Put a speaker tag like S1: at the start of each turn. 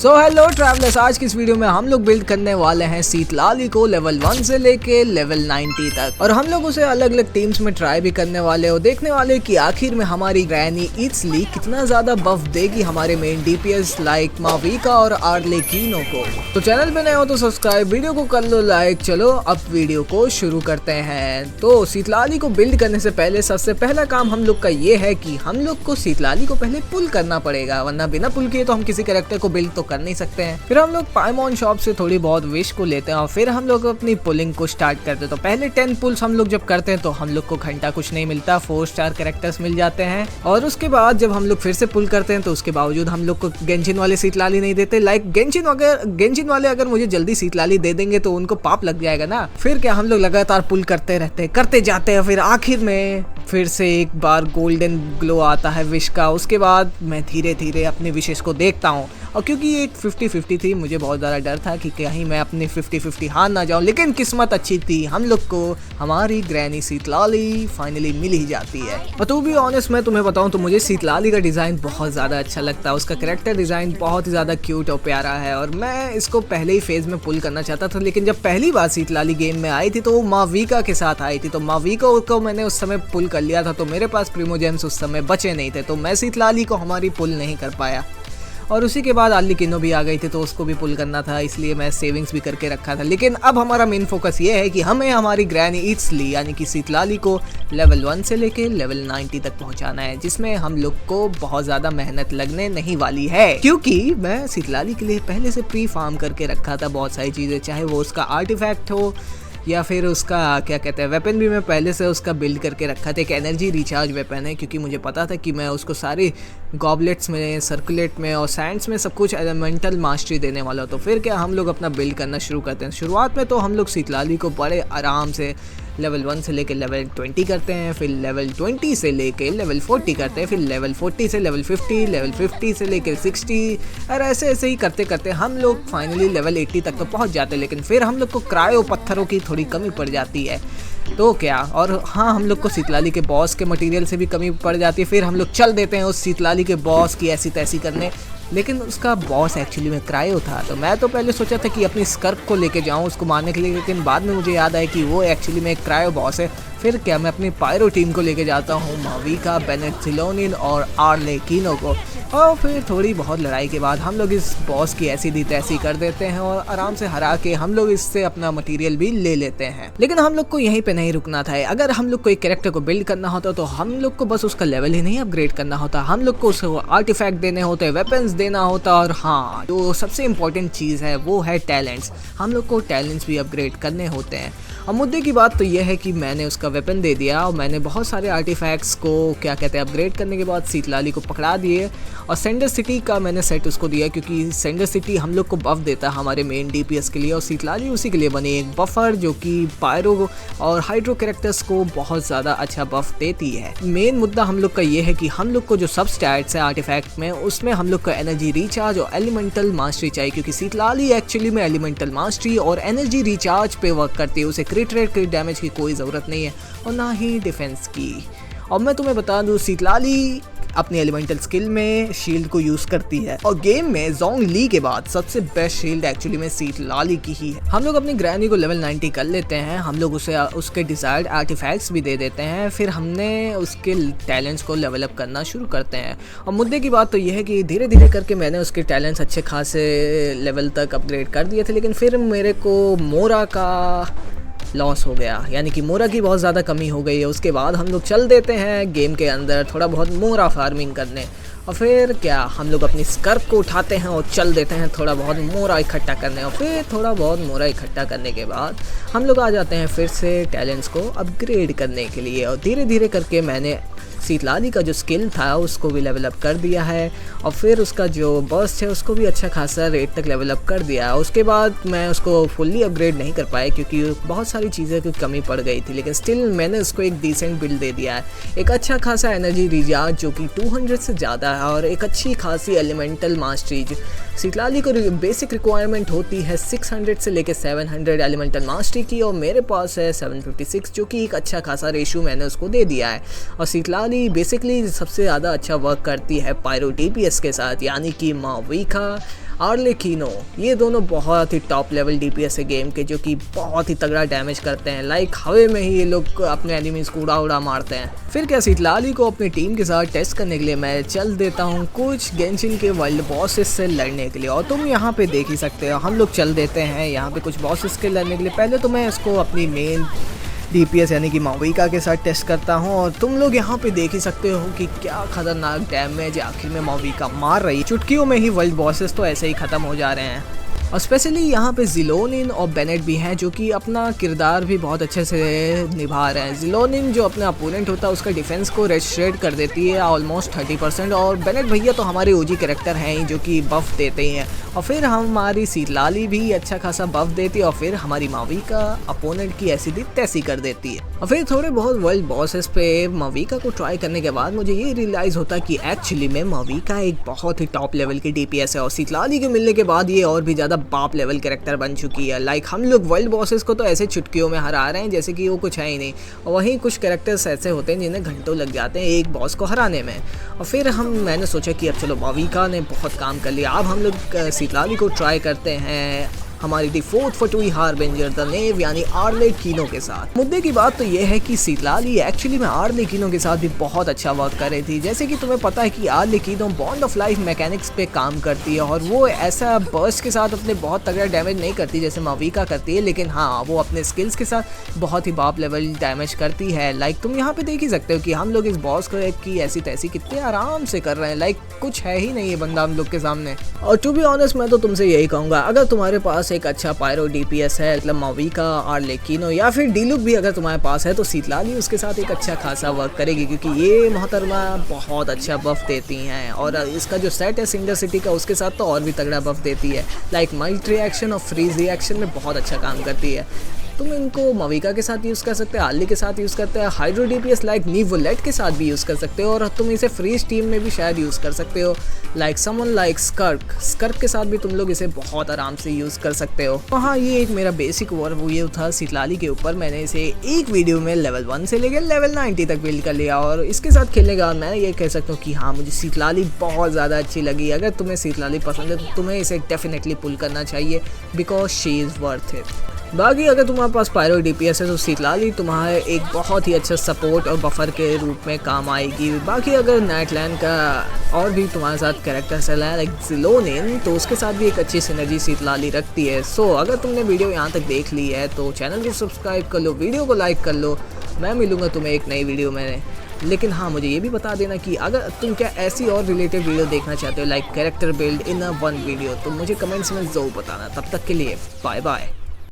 S1: So hello travellers, आज की इस वीडियो में हम लोग बिल्ड करने वाले हैं सीतलाली को लेवल 1 से लेके लेवल 90 तक। और हम लोग उसे अलग अलग टीम्स में ट्राई भी करने वाले हो, देखने वाले कि आखिर में हमारी ग्रैनी ईट्सली कितना ज्यादा बफ देगी हमारे मेन डीपीएस लाइक माविका और आर्लेकिनो को। तो चैनल पे नए हो तो सब्सक्राइब, वीडियो को कर लो लाइक। चलो अब वीडियो को शुरू करते हैं। तो सीतलाली को बिल्ड करने से पहले सबसे पहला काम हम लोग का ये है कि हम लोग को सीतलाली को पहले पुल करना पड़ेगा, वरना बिना पुल किए तो हम किसी कैरेक्टर को बिल्ड तो कर नहीं सकते हैं। फिर हम लोग पाइमॉन शॉप से थोड़ी बहुत विश को लेते हैं और फिर हम लोग अपनी पुलिंग को स्टार्ट करते हैं। तो पहले 10 पुल्स हम लोग जब करते हैं तो हम लोग को घंटा कुछ नहीं मिलता, 4 स्टार कैरेक्टर्स मिल जाते हैं। और उसके बाद जब हम लोग फिर से पुल करते हैं तो उसके बावजूद हम लोग को गेंशिन वाले सीतलाली नहीं देते। लाइक गेंशिन वाले अगर मुझे जल्दी सीतलाली दे देंगे तो उनको पाप लग जाएगा ना। फिर क्या, हम लोग लगातार पुल करते रहते हैं, करते जाते हैं। फिर आखिर में फिर से एक बार गोल्डन ग्लो आता है विश का। उसके बाद मैं धीरे धीरे अपने विशेष को देखता हूँ, और क्योंकि ये एक 50-50 थी, मुझे बहुत ज़्यादा डर था कि कहीं मैं अपनी 50-50 हार ना जाऊँ। लेकिन किस्मत अच्छी थी, हम लोग को हमारी ग्रैनी सीतलाली फाइनली मिल ही जाती है। और तो भी ऑनेस्ट मैं तुम्हें बताऊँ तो मुझे सीतलाली का डिज़ाइन बहुत ज़्यादा अच्छा लगता है। उसका कैरेक्टर डिज़ाइन बहुत ही ज़्यादा क्यूट और प्यारा है, और मैं इसको पहले ही फेज़ में पुल करना चाहता था। लेकिन जब पहली बार सीतलाली गेम में आई थी तो वो माविका के साथ आई थी, तो माविका को मैंने उस समय पुल कर लिया था। तो मेरे पास प्रीमोजेम्स उस समय बचे नहीं थे, तो मैं सीतलाली को हमारी पुल नहीं कर पाया। और उसी के बाद आर्लेकिनो भी आ गई थी तो उसको भी पुल करना था, इसलिए मैं सेविंग्स भी करके रखा था। लेकिन अब हमारा मेन फोकस ये है कि हमें हमारी ग्रैनी ईट्सली यानी कि सीतलाली को लेवल 1 से लेके लेवल 90 तक पहुंचाना है, जिसमें हम लोग को बहुत ज़्यादा मेहनत लगने नहीं वाली है। क्योंकि मैं सीतलाली के लिए पहले से प्री फार्म करके रखा था बहुत सारी चीज़ें, चाहे वो उसका आर्टिफैक्ट हो या फिर उसका क्या कहते हैं वेपन भी मैं पहले से उसका बिल्ड करके रखा था। एक एनर्जी रिचार्ज वेपन है, क्योंकि मुझे पता था कि मैं उसको सारी गॉबलेट्स में, सर्कुलेट में और सैंड्स में सब कुछ एलिमेंटल मास्टरी देने वाला। तो फिर क्या, हम लोग अपना बिल्ड करना शुरू करते हैं। शुरुआत में तो हम लोग सीतलाली को बड़े आराम से लेवल 1 से लेके लेवल 20 करते हैं, फिर लेवल 20 से लेके लेवल 40 करते हैं, फिर लेवल 40 से लेवल 50, लेवल 50 से लेके 60, और ऐसे ऐसे ही करते करते हम लोग फाइनली लेवल 80 तक तो पहुंच जाते हैं। लेकिन फिर हम लोग को क्रायो पत्थरों की थोड़ी कमी पड़ जाती है, तो क्या, और हाँ, हम लोग को सीतलाली के बॉस के मटेरियल से भी कमी पड़ जाती है। फिर हम लोग चल देते हैं उस सीतलाली के बॉस की ऐसी तैसी करने, लेकिन उसका बॉस एक्चुअली में क्रायो था। तो मैं तो पहले सोचा था कि अपनी स्कर्प को लेके जाऊं उसको मारने के लिए, लेकिन बाद में मुझे याद आया कि वो एक्चुअली में एक क्रायो बॉस है। फिर क्या, मैं अपनी पायरो टीम को लेके जाता हूँ, माविका, बेनेट, सिलोनिन और आर्लेकिनो को। और फिर थोड़ी बहुत लड़ाई के बाद हम लोग इस बॉस की ऐसी दी तैसी कर देते हैं और आराम से हरा के हम लोग इससे अपना मटेरियल भी ले लेते हैं। लेकिन हम लोग को यहीं पे नहीं रुकना था। अगर हम लोग को एक कैरेक्टर को बिल्ड करना होता तो हम लोग को बस उसका लेवल ही नहीं अपग्रेड करना होता, हम लोग को उसको आर्टिफैक्ट देने होते, वेपन्स देना होता। और हाँ, जो सबसे इम्पोर्टेंट चीज़ है वो है टैलेंट्स। हम लोग को टैलेंट्स भी अपग्रेड करने होते हैं। और मुद्दे की बात तो यह है कि मैंने उसका वेपन दे दिया और मैंने बहुत सारे आर्टिफैक्ट्स को क्या कहते हैं अपग्रेड करने के बाद सीतलाली को पकड़ा दिए। और सेंडर सिटी का मैंने सेट उसको दिया, क्योंकि सेंडर सिटी हम लोग को बफ देता है हमारे मेन डीपीएस के लिए, और सीतलाली उसी के लिए बनी एक बफर जो कि पायरो और हाइड्रो कैरेक्टर्स को बहुत ज़्यादा अच्छा बफ देती है। मेन मुद्दा हम लोग का ये है कि हम लोग को जो सब स्टैट्स है आर्टिफैक्ट में, उसमें हम लोग को एनर्जी रिचार्ज और एलिमेंटल मास्टरी चाहिए, क्योंकि सीतलाली एक्चुअली में एलिमेंटल मास्टरी और एनर्जी रिचार्ज पे वर्क करती है। उसे क्रिट रेट क्रिट डैमेज की कोई ज़रूरत नहीं है और ना ही डिफेंस की। और मैं तुम्हें बता दूँ, सीतलाली अपनी एलिमेंटल स्किल में शील्ड को यूज करती है, और गेम में ज़ोंगली के बाद सबसे बेस्ट शील्ड एक्चुअली में सीतलाली की ही है। हम लोग अपनी ग्रैनी को लेवल 90 कर लेते हैं, हम लोग उसे उसके डिजायर्ड आर्टिफैक्ट्स भी दे देते हैं, फिर हमने उसके टैलेंट्स को लेवल अप करना शुरू करते हैं। और मुद्दे की बात तो यह है कि धीरे धीरे करके मैंने उसके टैलेंट्स अच्छे खासे लेवल तक अपग्रेड कर दिए थे, लेकिन फिर मेरे को मोरा का लॉस हो गया, यानी कि मोरा की बहुत ज़्यादा कमी हो गई है। उसके बाद हम लोग चल देते हैं गेम के अंदर थोड़ा बहुत मोरा फार्मिंग करने, और फिर क्या, हम लोग अपनी स्कर्प को उठाते हैं और चल देते हैं थोड़ा बहुत मोरा इकट्ठा करने। और फिर थोड़ा बहुत मोरा इकट्ठा करने के बाद हम लोग आ जाते हैं फिर से टैलेंट्स को अपग्रेड करने के लिए, और धीरे धीरे करके मैंने सीतलाली का जो स्किल था उसको भी लेवल अप कर दिया है, और फिर उसका जो बर्स्ट है उसको भी अच्छा खासा रेट तक लेवल अप कर दिया। उसके बाद मैं उसको फुल्ली अपग्रेड नहीं कर पाया क्योंकि बहुत सारी चीज़ें की कमी पड़ गई थी, लेकिन स्टिल मैंने उसको एक डिसेंट बिल्ड दे दिया है। एक अच्छा खासा एनर्जी रिचार्ज जो कि 200 से ज़्यादा है, और एक अच्छी खासी एलिमेंटल मास्टरी। सीतलाली को बेसिक रिक्वायरमेंट होती है 600 से लेके 700 एलिमेंटल मास्टरी की, और मेरे पास है 756, जो कि एक अच्छा खासा रेशियो मैंने उसको दे दिया है। और सीतलाली सीतलाली बेसिकली सबसे ज़्यादा अच्छा वर्क करती है पायरो DPS के साथ, यानी कि माविका, आर्लेकिनो। ये दोनों बहुत ही टॉप लेवल DPS है गेम के, जो कि बहुत ही तगड़ा डैमेज करते हैं। लाइक हवे में ही ये लोग अपने एनिमीज को उड़ा मारते हैं। फिर क्या सीतलाली को अपनी टीम के साथ टेस्ट करने के लिए मैं चल देता हूँ कुछ गेंशिन के वर्ल्ड बॉसेस से लड़ने के लिए। और तुम यहाँ पे देख ही सकते हो, हम लोग चल देते हैं यहाँ पे कुछ बॉसेस के लड़ने के लिए। पहले तो मैं इसको अपनी मेन DPS यानी कि माविका के साथ टेस्ट करता हूं, और तुम लोग यहाँ पे देख ही सकते हो कि क्या खतरनाक डैमेज आखिर में माविका मार रही है। चुटकियों में ही वर्ल्ड बॉसेस तो ऐसे ही ख़त्म हो जा रहे हैं। और स्पेशली यहाँ पे जिलोनिन और बेनेट भी हैं, जो कि अपना किरदार भी बहुत अच्छे से निभा रहे हैं। जिलोनिन जो अपना अपोनेंट होता है उसका डिफेंस को रेस्ट्रेट कर देती है ऑलमोस्ट 30%, और बेनेट भैया तो हमारे OG कैरेक्टर हैं ही, जो कि बफ देते ही हैं। और फिर हमारी सीतलाली भी अच्छा खासा बफ देती है, और फिर हमारी माविका अपोनेंट की ऐसी दी तैसी कर देती है। और फिर थोड़े बहुत वर्ल्ड बॉसेस पे माविका को ट्राई करने के बाद मुझे ये रियलाइज़ होता है कि एक्चुअली में माविका एक बहुत ही टॉप लेवल की DPS है, और सीतलाली के मिलने के बाद ये और भी ज़्यादा बाप लेवल कैरेक्टर बन चुकी है। लाइक हम लोग वर्ल्ड बॉसेस को तो ऐसे चुटकियों में हरा रहे हैं जैसे कि वो कुछ है ही नहीं, और वहीं कुछ कैरेक्टर्स ऐसे होते हैं जिन्हें घंटों लग जाते हैं एक बॉस को हराने में। और फिर मैंने सोचा कि अब चलो माविका ने बहुत काम कर लिया, अब हम लोग सीतलाली को ट्राई करते हैं हमारी दी फोर्थ फटुई हार्बिंजर द नेव यानी आर्लेकिनो के साथ। मुद्दे की बात तो ये है कि सीतलाली एक्चुअली में आर्लेकिनो के साथ भी बहुत अच्छा वर्क कर रही थी। जैसे कि तुम्हें पता है कि आर्लेकिनो बॉन्ड ऑफ लाइफ मैकेनिक्स पे काम करती है, और वो ऐसा बर्स्ट के साथ अपने बहुत तगड़ा डैमेज नहीं करती जैसे माविका करती है, लेकिन हाँ वो अपने स्किल्स के साथ बहुत ही बाप लेवल डैमेज करती है। लाइक तुम यहाँ पे देख ही सकते हो कि हम लोग इस बॉस को की ऐसी तैसी कितने आराम से कर रहे हैं। लाइक कुछ है ही नहीं ये बंदा हम लोग के सामने। और टू बी ऑनेस्ट मैं तो तुमसे यही कहूँगा, अगर तुम्हारे पास एक अच्छा पायरो DPS है, मतलब माविका, आर्लेकिनो या फिर डीलुक भी अगर तुम्हारे पास है, तो सीतलाली उसके साथ एक अच्छा खासा वर्क करेगी, क्योंकि ये मोहतरमा बहुत अच्छा बफ देती हैं। और इसका जो सेट है सिंगर सिटी का, उसके साथ तो और भी तगड़ा बफ देती है। लाइक मल्टी रिएक्शन और फ्रीज रिएक्शन में बहुत अच्छा काम करती है। तुम इनको माविका के साथ यूज़ कर सकते हो, आर्ली के साथ यूज़ करते हैं, हाइड्रो DPS लाइक नीवोलेट के साथ भी यूज़ कर सकते हो, और तुम इसे फ्रीज टीम में भी शायद यूज़ कर सकते हो। लाइक समवन लाइक स्कर्क के साथ भी तुम लोग इसे बहुत आराम से यूज़ कर सकते हो। तो हाँ, ये एक मेरा बेसिक ओवरव्यू था सीतलाली के ऊपर। मैंने इसे एक वीडियो में लेवल 1 से लेकर लेवल 90 तक बिल्ड कर लिया, और इसके साथ खेलने के बाद मैं ये कह सकता हूँ कि हाँ मुझे सीतलाली बहुत ज़्यादा अच्छी लगी। अगर तुम्हें सीतलाली पसंद है तो तुम्हें इसे डेफिनेटली पुल करना चाहिए, because she is worth it. बाकी अगर तुम्हारे पास पायरो DPS है तो सीतलाली तुम्हारे एक बहुत ही अच्छा सपोर्ट और बफर के रूप में काम आएगी। बाकी अगर नाइटलैंड का और भी तुम्हारे साथ कैरेक्टर्स है लाइक जिलोनिन, तो उसके साथ भी एक अच्छी सिनर्जी सीतलाली रखती है। सो अगर तुमने वीडियो यहाँ तक देख ली है तो चैनल को सब्सक्राइब कर लो, वीडियो को लाइक कर लो। मैं मिलूँगा तुम्हें एक नई वीडियो में, लेकिन हाँ मुझे ये भी बता देना कि अगर तुम क्या ऐसी और रिलेटेड वीडियो देखना चाहते हो like character build in one video, तो मुझे कमेंट्स में ज़रूर बताना। तब तक के लिए बाय बाय।